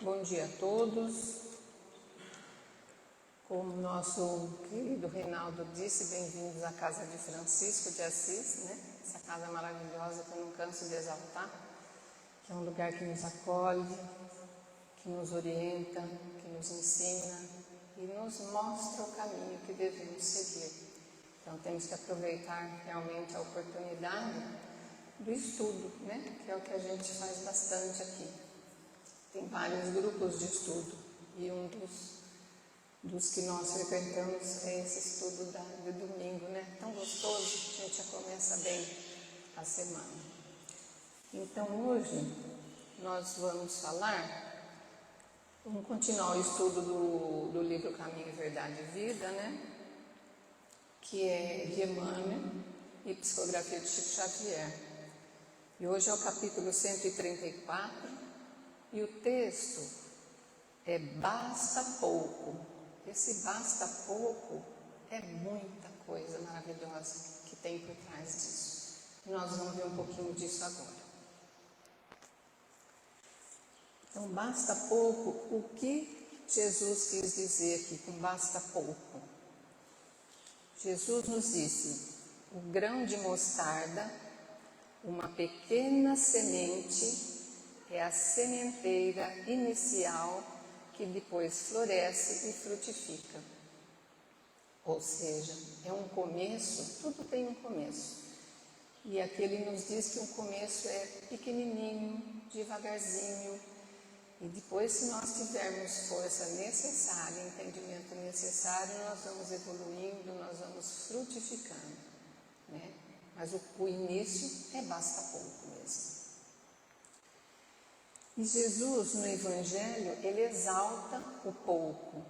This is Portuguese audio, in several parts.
Bom dia a todos. Como o nosso querido Reinaldo disse, bem-vindos à Casa de Francisco de Assis, né? Essa casa maravilhosa que eu não canso de exaltar, que é um lugar que nos acolhe, que nos orienta, que nos ensina e nos mostra o caminho que devemos seguir. Então temos que aproveitar realmente a oportunidade do estudo, né? Que é o que a gente faz bastante aqui. Tem vários grupos de estudo e um dos que nós frequentamos é esse estudo de domingo, né? Tão gostoso, a gente já começa bem a semana. Então hoje nós vamos continuar o estudo do livro Caminho, Verdade e Vida, né? Que é de Emmanuel e psicografia de Chico Xavier. E hoje é o capítulo 134 e o texto é Basta Pouco. Esse basta pouco é muita coisa maravilhosa que tem por trás disso. E nós vamos ver um pouquinho disso agora. Então, basta pouco, o que Jesus quis dizer aqui com basta pouco? Jesus nos disse, o grão de mostarda, uma pequena semente, é a sementeira inicial que depois floresce e frutifica. Ou seja, é um começo, tudo tem um começo. E aqui ele nos diz que o começo é pequenininho, devagarzinho. E depois, se nós tivermos força necessária, entendimento necessário, nós vamos evoluindo, nós vamos frutificando, né? Mas o início é basta pouco mesmo. E Jesus, no Evangelho, ele exalta o pouco,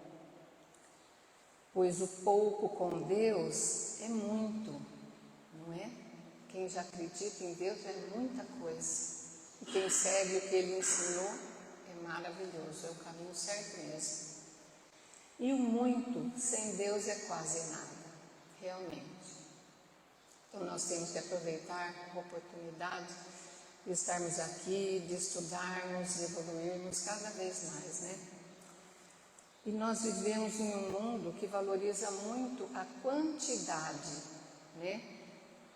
pois o pouco com Deus é muito, não é? Quem já acredita em Deus é muita coisa. E quem segue o que ele ensinou é maravilhoso, é o caminho certo mesmo. E o muito sem Deus é quase nada, realmente. Então nós temos que aproveitar a oportunidade de estarmos aqui, de estudarmos, de evoluirmos cada vez mais, né? E nós vivemos em um mundo que valoriza muito a quantidade, né?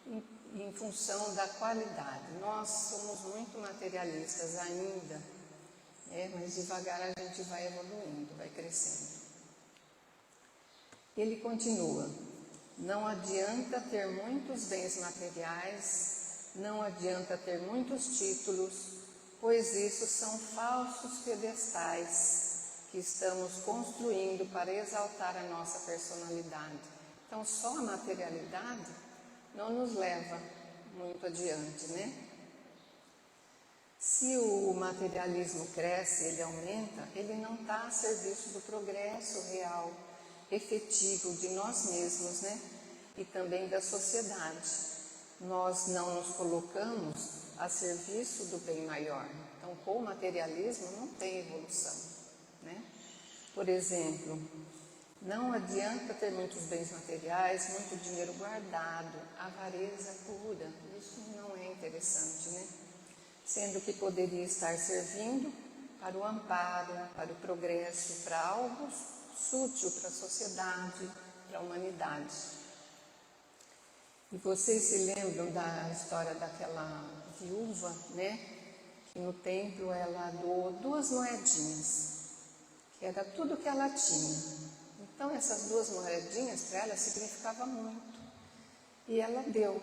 Em função da qualidade. Nós somos muito materialistas ainda, né? Mas devagar a gente vai evoluindo, vai crescendo. Ele continua, não adianta ter muitos bens materiais, não adianta ter muitos títulos, pois isso são falsos pedestais que estamos construindo para exaltar a nossa personalidade. Então, só a materialidade não nos leva muito adiante, né? Se o materialismo cresce, ele aumenta, ele não está a serviço do progresso real, efetivo de nós mesmos, né? E também da sociedade. Nós não nos colocamos a serviço do bem maior. Então, com o materialismo não tem evolução, né? Por exemplo, não adianta ter muitos bens materiais, muito dinheiro guardado, avareza pura, isso não é interessante, né? Sendo que poderia estar servindo para o amparo, para o progresso, para algo útil para a sociedade, para a humanidade. E vocês se lembram da história daquela viúva, né? Que no templo ela doou 2 moedinhas, que era tudo que ela tinha. Então essas 2 moedinhas para ela significava muito. E ela deu,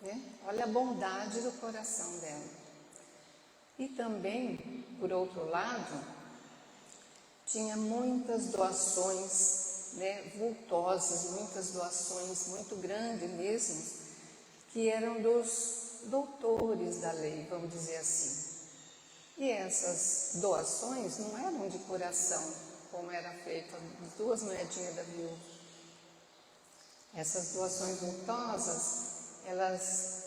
né? Olha a bondade do coração dela. E também, por outro lado, tinha muitas doações, né, vultosas, muitas doações muito grandes mesmo, que eram dos doutores da lei, vamos dizer assim. E essas doações não eram de coração, como era feito as 2 moedinhas da viúva. Essas doações vultosas, elas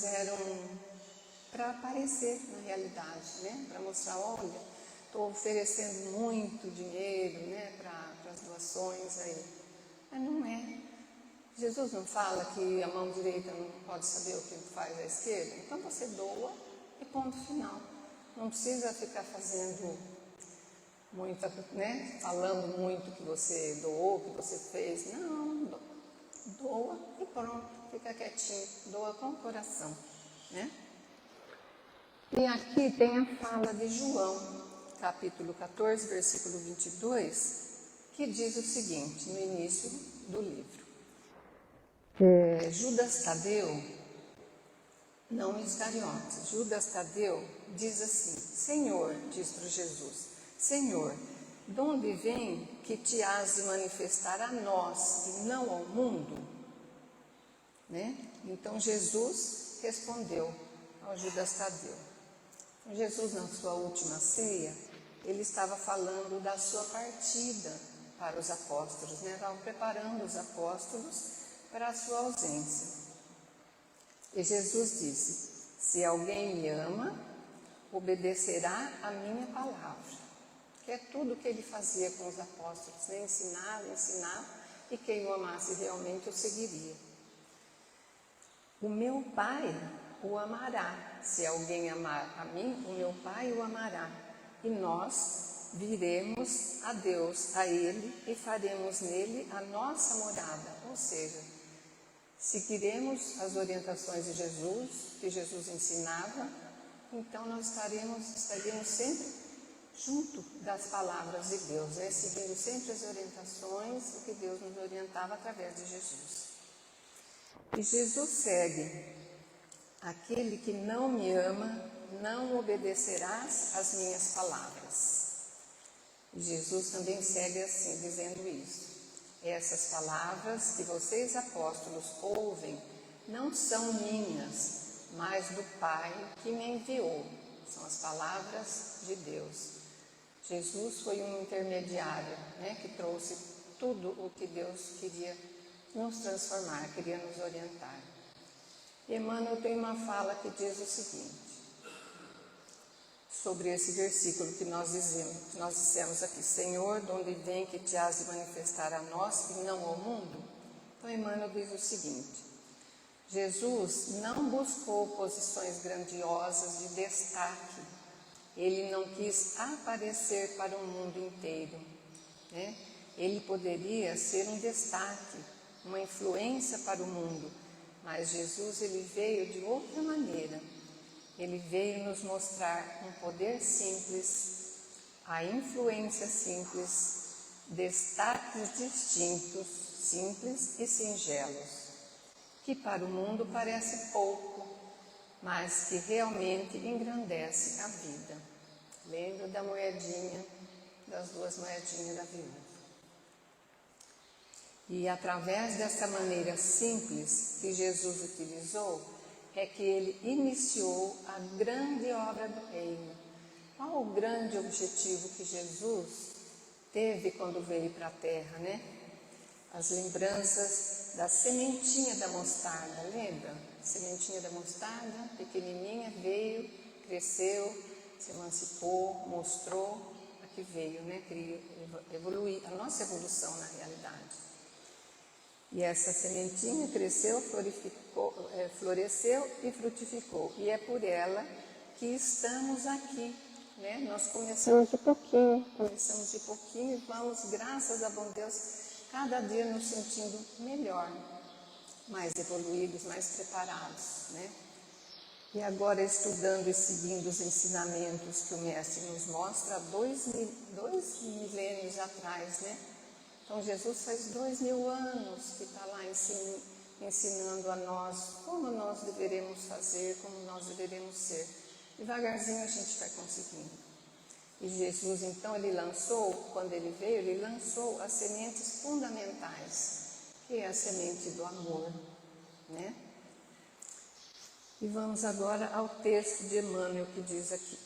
eram para aparecer na realidade, né? Para mostrar, olha, estou oferecendo muito dinheiro, né, para as doações aí. Mas não é. Jesus não fala que a mão direita não pode saber o que faz a esquerda? Então você doa e ponto final. Não precisa ficar fazendo muita, né? Falando muito que você doou, que você fez. Não, doa e pronto, fica quietinho, doa com o coração, né? E aqui tem a fala de João, capítulo 14, versículo 22, que diz o seguinte, no início do livro. Judas Tadeu, não Iscariotes, Judas Tadeu diz assim, Senhor, diz para Jesus, Senhor, de onde vem que te has de manifestar a nós e não ao mundo? Né? Então Jesus respondeu ao Judas Tadeu. Jesus, na sua última ceia, ele estava falando da sua partida para os apóstolos, né? Estava preparando os apóstolos para a sua ausência. E Jesus disse, se alguém me ama, obedecerá a minha palavra. Que é tudo que ele fazia com os apóstolos, né? Ensinava, e quem o amasse realmente o seguiria. O meu Pai o amará. Se alguém amar a mim, o meu Pai o amará. E nós viremos a Deus, a Ele, e faremos nele a nossa morada. Ou seja, seguiremos as orientações de Jesus, que Jesus ensinava, então nós estaríamos sempre junto das palavras de Deus, né? Seguindo sempre as orientações, o que Deus nos orientava através de Jesus. E Jesus segue, aquele que não me ama, não obedecerás às minhas palavras. E Jesus também segue assim, dizendo isso. Essas palavras que vocês apóstolos ouvem não são minhas, mas do Pai que me enviou. São as palavras de Deus. Jesus foi um intermediário, né, que trouxe tudo o que Deus queria nos transformar, queria nos orientar. Emmanuel tem uma fala que diz o seguinte, sobre esse versículo que nós dissemos aqui, Senhor, de onde vem que te has de manifestar a nós e não ao mundo? Então Emmanuel diz o seguinte, Jesus não buscou posições grandiosas de destaque, ele não quis aparecer para o mundo inteiro, né? Ele poderia ser um destaque, uma influência para o mundo, mas Jesus ele veio de outra maneira. Ele veio nos mostrar um poder simples, a influência simples, destaques distintos, simples e singelos, que para o mundo parece pouco, mas que realmente engrandece a vida. Lembra da moedinha, das 2 moedinhas da viúva. E através dessa maneira simples que Jesus utilizou, é que ele iniciou a grande obra do reino. Qual o grande objetivo que Jesus teve quando veio para a terra, né? As lembranças da sementinha da mostarda, lembra? Sementinha da mostarda, pequenininha, veio, cresceu, se emancipou, mostrou, aqui veio, né? Queria evoluir, a nossa evolução na realidade. E essa sementinha cresceu, floresceu e frutificou. E é por ela que estamos aqui, né? Nós começamos de pouquinho e vamos, graças a bom Deus, cada dia nos sentindo melhor, mais evoluídos, mais preparados, né? E agora estudando e seguindo os ensinamentos que o Mestre nos mostra há 2 milênios atrás, né? Então Jesus faz 2000 anos que está lá ensinando a nós como nós deveremos fazer, como nós deveremos ser. Devagarzinho a gente vai conseguindo. E Jesus então ele lançou, quando ele veio, ele lançou as sementes fundamentais, que é a semente do amor, né? E vamos agora ao texto de Emmanuel que diz aqui.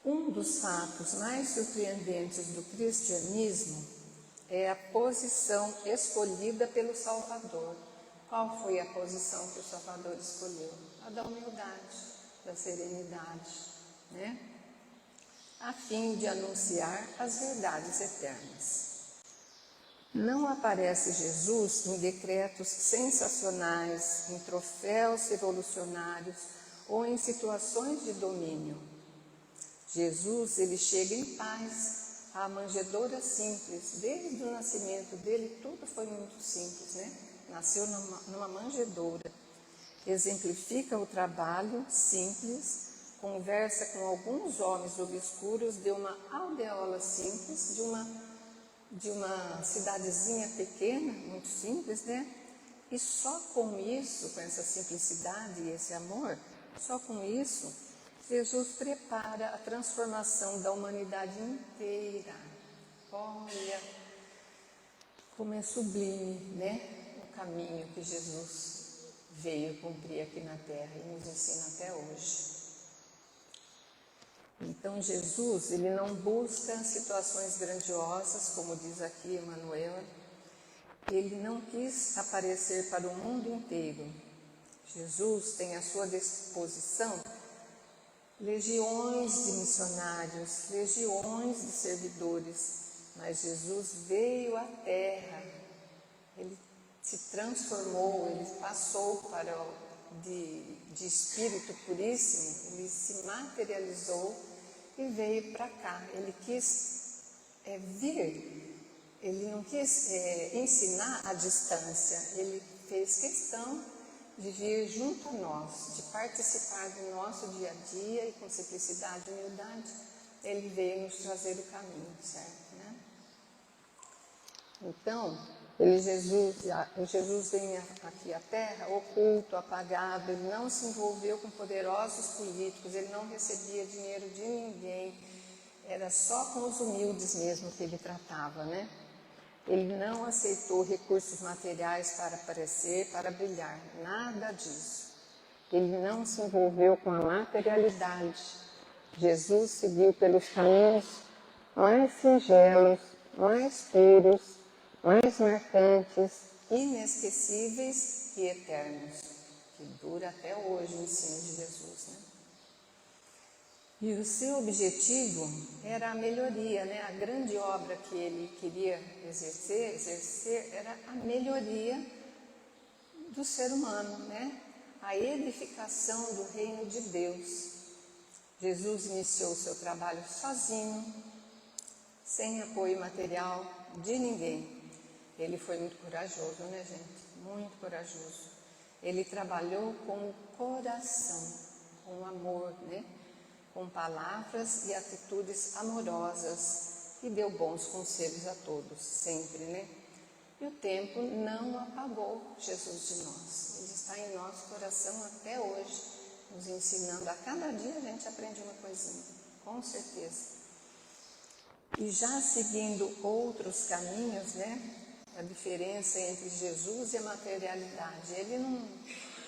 Um dos fatos mais surpreendentes do cristianismo é a posição escolhida pelo Salvador. Qual foi a posição que o Salvador escolheu? A da humildade, da serenidade, né? A fim de anunciar as verdades eternas. Não aparece Jesus em decretos sensacionais, em troféus revolucionários ou em situações de domínio. Jesus, ele chega em paz à manjedoura simples. Desde o nascimento dele, tudo foi muito simples, né? Nasceu numa manjedoura. Exemplifica o trabalho simples, conversa com alguns homens obscuros de uma aldeola simples, de uma cidadezinha pequena, muito simples, né? E só com isso, com essa simplicidade e esse amor, só com isso, Jesus prepara a transformação da humanidade inteira. Olha como é sublime, né? O caminho que Jesus veio cumprir aqui na Terra e nos ensina até hoje. Então Jesus, ele não busca situações grandiosas, como diz aqui Emanuela. Ele não quis aparecer para o mundo inteiro. Jesus tem à sua disposição legiões de missionários, legiões de servidores, mas Jesus veio à Terra, ele se transformou, ele passou de espírito puríssimo, ele se materializou e veio para cá. Ele quis vir, ele não quis ensinar à distância, ele fez questão de vir junto a nós, de participar do nosso dia a dia e com simplicidade e humildade, ele veio nos trazer o caminho, certo, né? Então, Jesus vem aqui à Terra oculto, apagado, ele não se envolveu com poderosos políticos, ele não recebia dinheiro de ninguém, era só com os humildes mesmo que ele tratava, né? Ele não aceitou recursos materiais para aparecer, para brilhar, nada disso. Ele não se envolveu com a materialidade. Jesus seguiu pelos caminhos mais singelos, mais puros, mais marcantes, inesquecíveis e eternos, que dura até hoje o ensino de Jesus, né? E o seu objetivo era a melhoria, né? A grande obra que ele queria exercer era a melhoria do ser humano, né? A edificação do reino de Deus. Jesus iniciou o seu trabalho sozinho, sem apoio material de ninguém. Ele foi muito corajoso, né, gente? Muito corajoso. Ele trabalhou com o coração, com o amor, né? Com palavras e atitudes amorosas e deu bons conselhos a todos, sempre, né? E o tempo não apagou Jesus de nós. Ele está em nosso coração até hoje, nos ensinando. A cada dia a gente aprende uma coisinha, com certeza. E já seguindo outros caminhos, né? A diferença entre Jesus e a materialidade.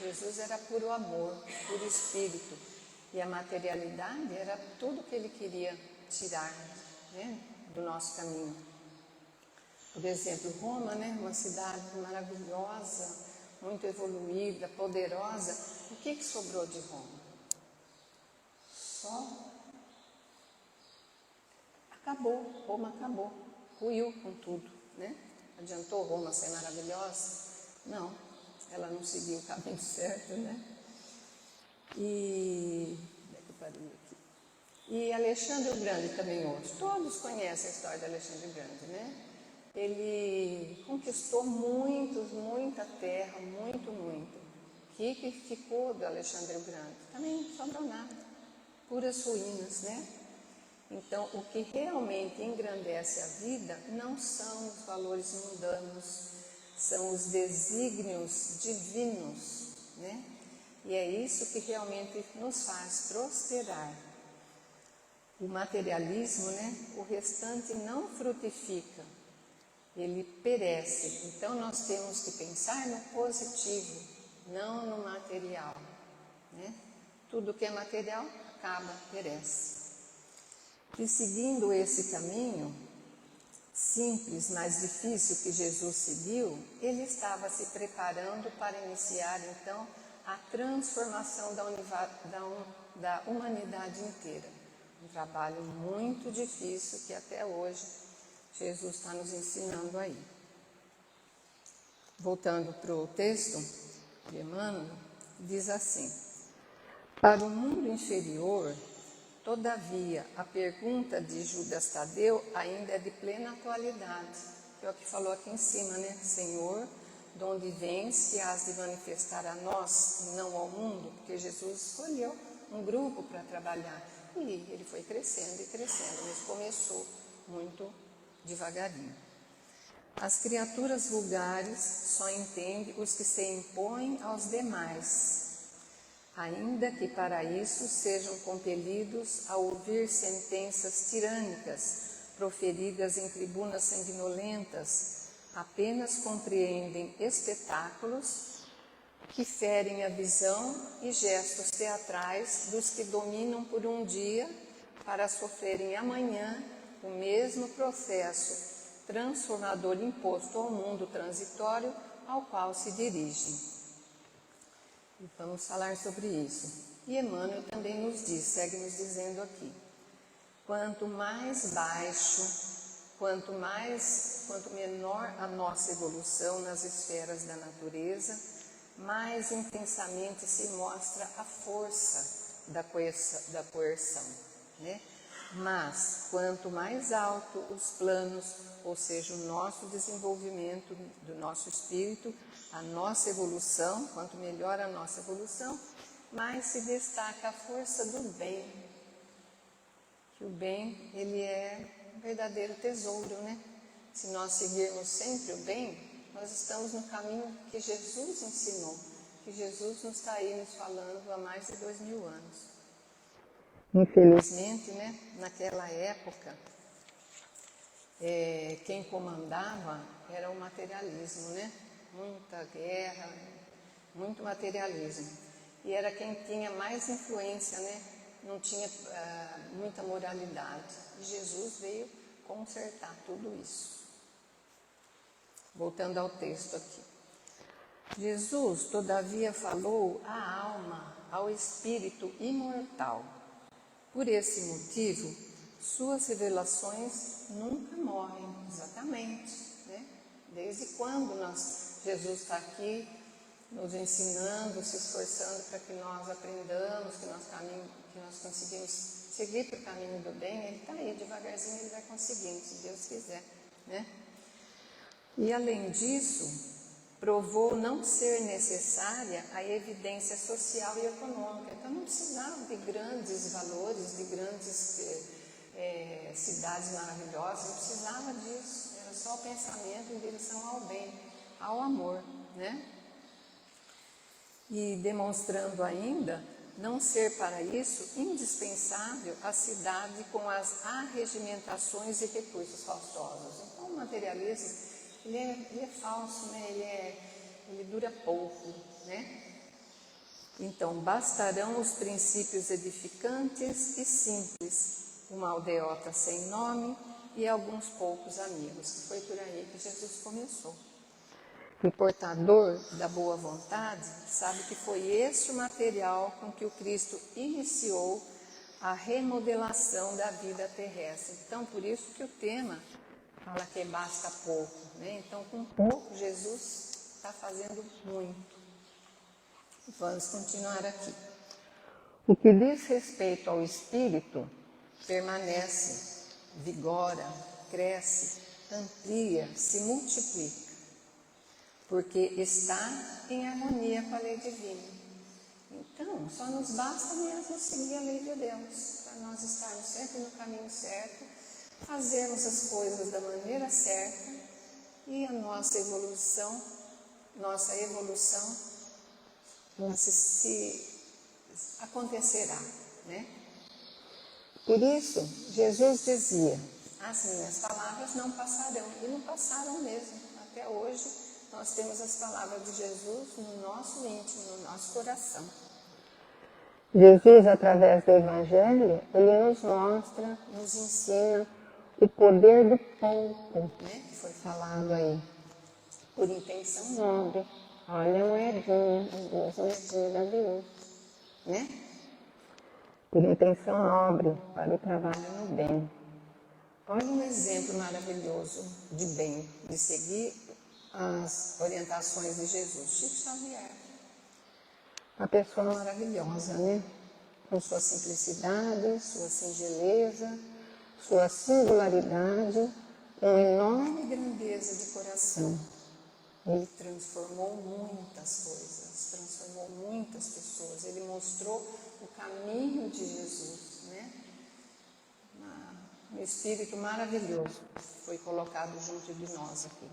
Jesus era puro amor, puro espírito. E a materialidade era tudo que ele queria tirar, né, do nosso caminho. Por exemplo, Roma, né, uma cidade maravilhosa, muito evoluída, poderosa. O que sobrou de Roma? Só acabou, Roma acabou, ruiu com tudo, né? Adiantou Roma ser maravilhosa? Não, ela não seguiu o caminho certo, né? E Alexandre o Grande também outro. Todos conhecem a história de Alexandre o Grande, né? Ele conquistou muita terra, muito. O que ficou do Alexandre o Grande? Também não sobrou nada, puras ruínas, né? Então, o que realmente engrandece a vida não são os valores mundanos, são os desígnios divinos, né? E é isso que realmente nos faz prosperar. O materialismo, né? O restante não frutifica, ele perece. Então nós temos que pensar no positivo, não no material, né? Tudo que é material acaba, perece. E seguindo esse caminho simples, mas difícil que Jesus seguiu, ele estava se preparando para iniciar então a transformação da humanidade inteira. Um trabalho muito difícil que até hoje Jesus está nos ensinando aí. Voltando para o texto de Emmanuel, diz assim: para o mundo inferior, Todavia, a pergunta de Judas Tadeu ainda é de plena atualidade, que é o que falou aqui em cima, né? Senhor, de onde vens que has de manifestar a nós e não ao mundo? Porque Jesus escolheu um grupo para trabalhar e ele foi crescendo e crescendo, mas começou muito devagarinho. As criaturas vulgares só entendem os que se impõem aos demais, ainda que para isso sejam compelidos a ouvir sentenças tirânicas proferidas em tribunas sanguinolentas, apenas compreendem espetáculos que ferem a visão e gestos teatrais dos que dominam por um dia para sofrerem amanhã o mesmo processo transformador imposto ao mundo transitório ao qual se dirigem. E vamos falar sobre isso. E Emmanuel também nos diz, segue nos dizendo aqui, quanto mais baixo, quanto menor a nossa evolução nas esferas da natureza, mais intensamente se mostra a força da coerção, né? Mas, quanto mais alto os planos, ou seja, o nosso desenvolvimento do nosso espírito, a nossa evolução, quanto melhor a nossa evolução, mais se destaca a força do bem. Que o bem, ele é um verdadeiro tesouro, né? Se nós seguirmos sempre o bem, nós estamos no caminho que Jesus ensinou, que Jesus nos está aí nos falando há mais de 2000 anos. Infelizmente, né, naquela época, quem comandava era o materialismo, né? Muita guerra, muito materialismo. E era quem tinha mais influência, né? Não tinha muita moralidade. E Jesus veio consertar tudo isso. Voltando ao texto aqui. Jesus, todavia, falou à alma, ao espírito imortal. Por esse motivo, suas revelações nunca morrem, exatamente, né? Desde quando Jesus está aqui nos ensinando, se esforçando para que nós aprendamos, que nós conseguimos seguir para o caminho do bem, ele está aí, devagarzinho ele vai conseguindo, se Deus quiser, né? E além disso, provou não ser necessária a evidência social e econômica. Então não precisava de grandes valores, de grandes cidades maravilhosas, não precisava disso. Era só o pensamento em direção ao bem, ao amor, né? E demonstrando ainda não ser para isso indispensável a cidade com as arregimentações e recursos faltosos. Então o materialismo ele é falso, né? Ele dura pouco, né? Então, bastarão os princípios edificantes e simples, uma aldeota sem nome e alguns poucos amigos, que foi por aí que Jesus começou. O portador da boa vontade sabe que foi esse o material com que o Cristo iniciou a remodelação da vida terrestre. Então, por isso que o tema fala que basta pouco, né? Então, com pouco, Jesus está fazendo muito. Vamos continuar aqui. O que diz respeito ao espírito permanece, vigora, cresce, amplia, se multiplica, porque está em harmonia com a lei divina. Então, só nos basta mesmo seguir a lei de Deus, para nós estarmos sempre no caminho certo, fazermos as coisas da maneira certa e a nossa evolução se acontecerá, né? Por isso, Jesus dizia, as minhas palavras não passarão, e não passaram mesmo. Até hoje, nós temos as palavras de Jesus no nosso íntimo, no nosso coração. Jesus, através do Evangelho, ele nos mostra, nos ensina o poder do pouco, né? Que foi falado aí, por intenção nobre. Olha a moedinha, as duas moedinhas da viúva, né? Por intenção nobre, para o trabalho no bem. Olha um exemplo maravilhoso de bem, de seguir as orientações de Jesus. Chico Xavier, uma pessoa maravilhosa, né? com sua simplicidade, sua singeleza, sua singularidade, com enorme grandeza de coração. Ele transformou muitas coisas, transformou muitas pessoas. Ele mostrou o caminho de Jesus, né? Um espírito maravilhoso foi colocado junto de nós aqui.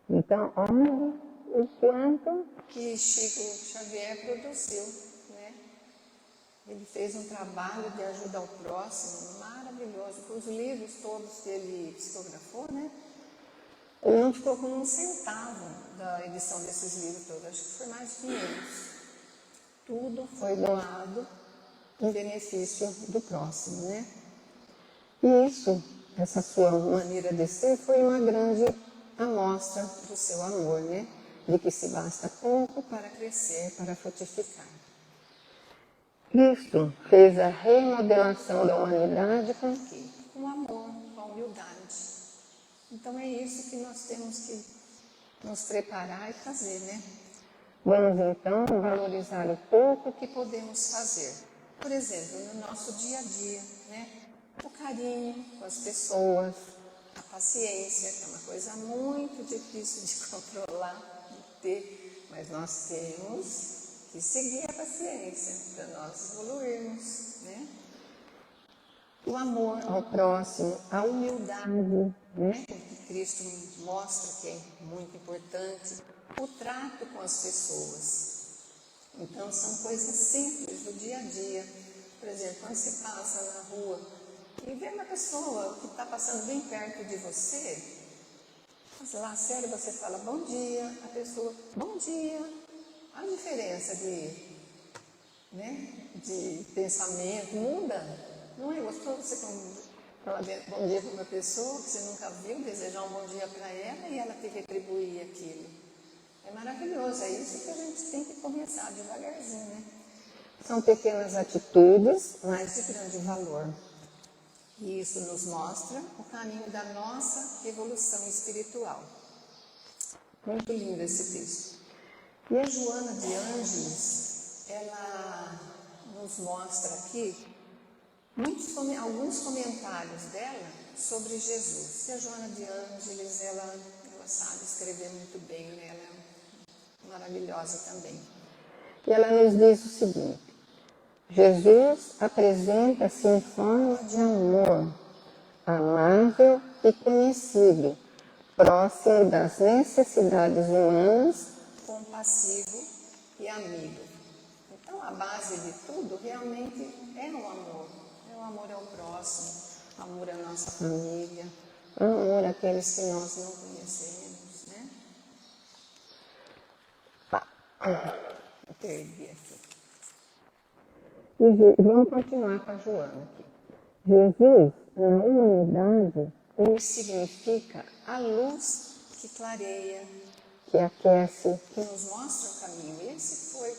Então, olha o quanto que Chico Xavier produziu, né? Ele fez um trabalho de ajuda ao próximo maravilhoso. Os livros todos que ele psicografou, né? Ele não ficou com um centavo da edição desses livros todos, acho que foi mais de 500. Tudo foi doado em benefício do próximo, né? E isso, essa sua maneira de ser, foi uma grande amostra do seu amor, né? De que se basta pouco para crescer, para frutificar. Cristo fez a remodelação da humanidade com o quê? Com amor, com a humildade. Então é isso que nós temos que nos preparar e fazer, né? Vamos então valorizar o pouco que podemos fazer. Por exemplo, no nosso dia a dia, né? O carinho com as pessoas, a paciência, que é uma coisa muito difícil de controlar, de ter, mas nós temos que seguir a paciência para nós evoluirmos, né? O amor ao próximo, a humildade, né? Que Cristo mostra que é muito importante, o trato com as pessoas. Então são coisas simples do dia a dia. Por exemplo, quando você passa na rua e vê uma pessoa que está passando bem perto de você, sei lá, sério, você fala bom dia, a pessoa, bom dia. A diferença de pensamento muda. Não é gostoso você falar bom dia para uma pessoa que você nunca viu, desejar um bom dia para ela e ela te retribuir aquilo. É maravilhoso, é isso que a gente tem que começar devagarzinho, né? São pequenas atitudes, mas de grande valor. E isso nos mostra o caminho da nossa evolução espiritual. Muito lindo esse texto. E a Joana de Ângeles, ela nos mostra aqui alguns comentários dela sobre Jesus. E a Joana de Ângeles, ela sabe escrever muito bem, né? Ela é maravilhosa também. E ela nos diz o seguinte: Jesus apresenta-se em forma de amor, amável e conhecido, próximo das necessidades humanas, compassivo e amigo. Então, a base de tudo realmente é o amor. É o amor ao próximo, amor à nossa família, amor àqueles que nós não conhecemos, né? Perdi aqui. E vamos continuar com a Joana aqui. Jesus, na humanidade, ele significa a luz que clareia, que aquece, que nos mostra o caminho. Esse foi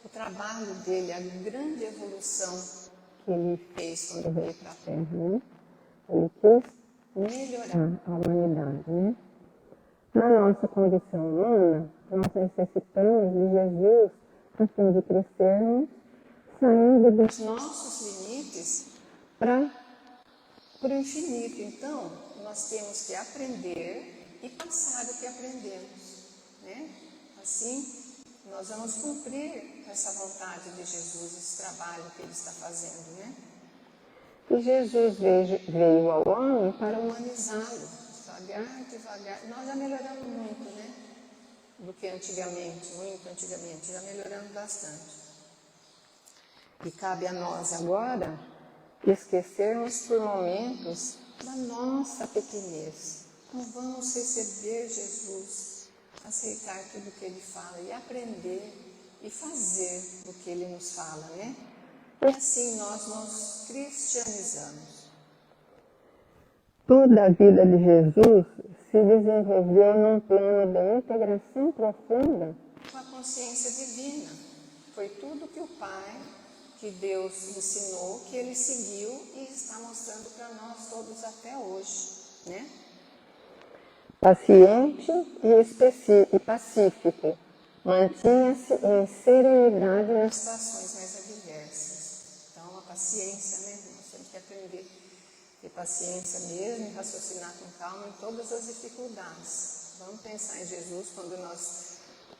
o trabalho dele, a grande evolução que ele fez quando veio para a Terra, né? Ele quis melhorar a humanidade, né? Na nossa condição humana, nós necessitamos de Jesus a fim de crescermos, saindo dos nossos limites para o infinito. Então, nós temos que aprender e passar o que aprendemos, né? Assim, nós vamos cumprir essa vontade de Jesus, esse trabalho que ele está fazendo, né? E Jesus veio ao homem para humanizá-lo, devagar. Nós já melhoramos muito, né? Do que antigamente, muito antigamente, já melhoramos bastante. E cabe a nós agora esquecermos por momentos da nossa pequenez. Então vamos receber Jesus, aceitar tudo que ele fala e aprender e fazer o que ele nos fala, né? E assim nós nos cristianizamos. Toda a vida de Jesus se desenvolveu num plano de integração profunda com a consciência divina. Foi tudo que o Pai, que Deus ensinou, que ele seguiu e está mostrando para nós todos até hoje, né? Paciente e pacífico, mantinha-se em serenidade nas situações mais adversas. paciência, né? Nós temos que aprender a ter paciência mesmo e raciocinar com calma em todas as dificuldades. Vamos pensar em Jesus quando nós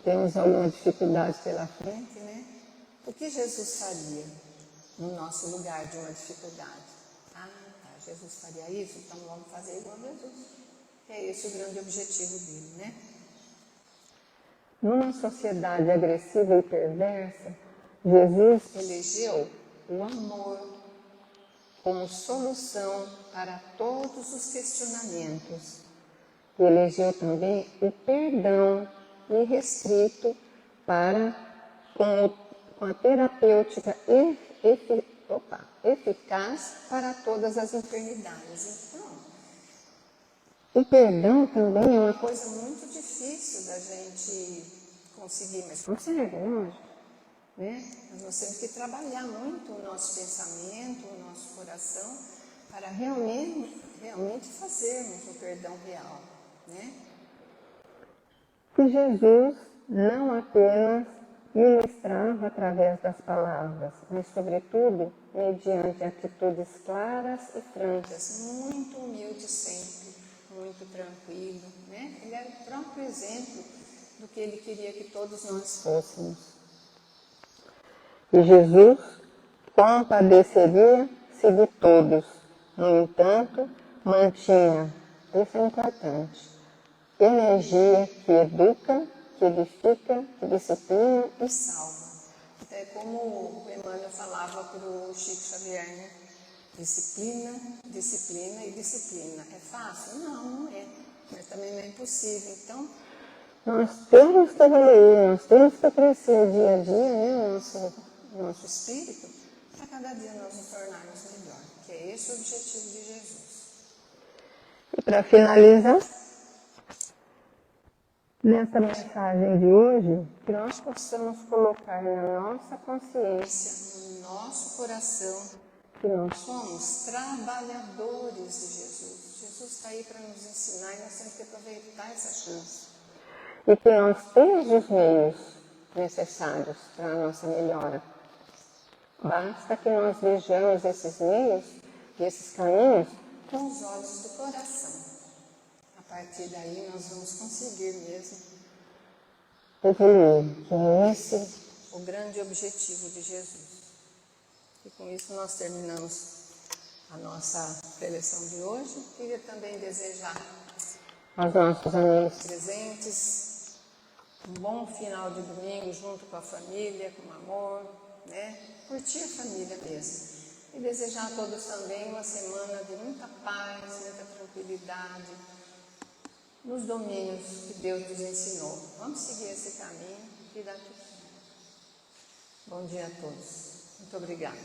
temos alguma dificuldade pela frente, né? O que Jesus faria no nosso lugar de uma dificuldade? Ah, tá, Jesus faria isso, então vamos fazer igual a Jesus. É esse o grande objetivo dele, né? Numa sociedade agressiva e perversa, Jesus elegeu o amor como solução para todos os questionamentos. E elegeu também o perdão irrestrito com a terapêutica eficaz para todas as enfermidades. Então, o perdão também é uma coisa muito difícil da gente conseguir, mas consegue, lógico. Né? Nós temos que trabalhar muito o nosso pensamento, o nosso coração, para realmente fazermos o perdão real. Né? Que Jesus não apenas ministrava através das palavras, mas, sobretudo, mediante atitudes claras e francas, muito humilde sempre, muito tranquilo. Né? Ele era o próprio exemplo do que ele queria que todos nós fôssemos. E Jesus compadeceria-se de todos, no entanto, mantinha, isso é importante, energia que educa, que edifica, que disciplina e salva. Então, é como o Emmanuel falava para o Chico Xavier, né? Disciplina, disciplina e disciplina. É fácil? Não, não é. Mas também não é impossível. Então, nós temos que evoluir, nós temos que crescer dia a dia, né? Nosso espírito, para cada dia nós nos tornarmos melhor. Que é esse o objetivo de Jesus. E para finalizar, nessa mensagem de hoje, que nós possamos colocar na nossa consciência, no nosso coração, que nós somos trabalhadores de Jesus. Jesus está aí para nos ensinar e nós temos que aproveitar essa chance. E que nós temos os meios necessários para a nossa melhora. Basta que nós vejamos esses meios e esses caminhos com os olhos do coração. A partir daí nós vamos conseguir mesmo evoluir, que é esse o grande objetivo de Jesus. E com isso nós terminamos a nossa preleção de hoje. Queria também desejar aos nossos amigos presentes um bom final de domingo junto com a família, com amor, né? Curtir a família mesmo. E desejar a todos também uma semana de muita paz, muita tranquilidade, nos domínios que Deus nos ensinou. Vamos seguir esse caminho e dar tudo certo. Bom dia a todos. Muito obrigada.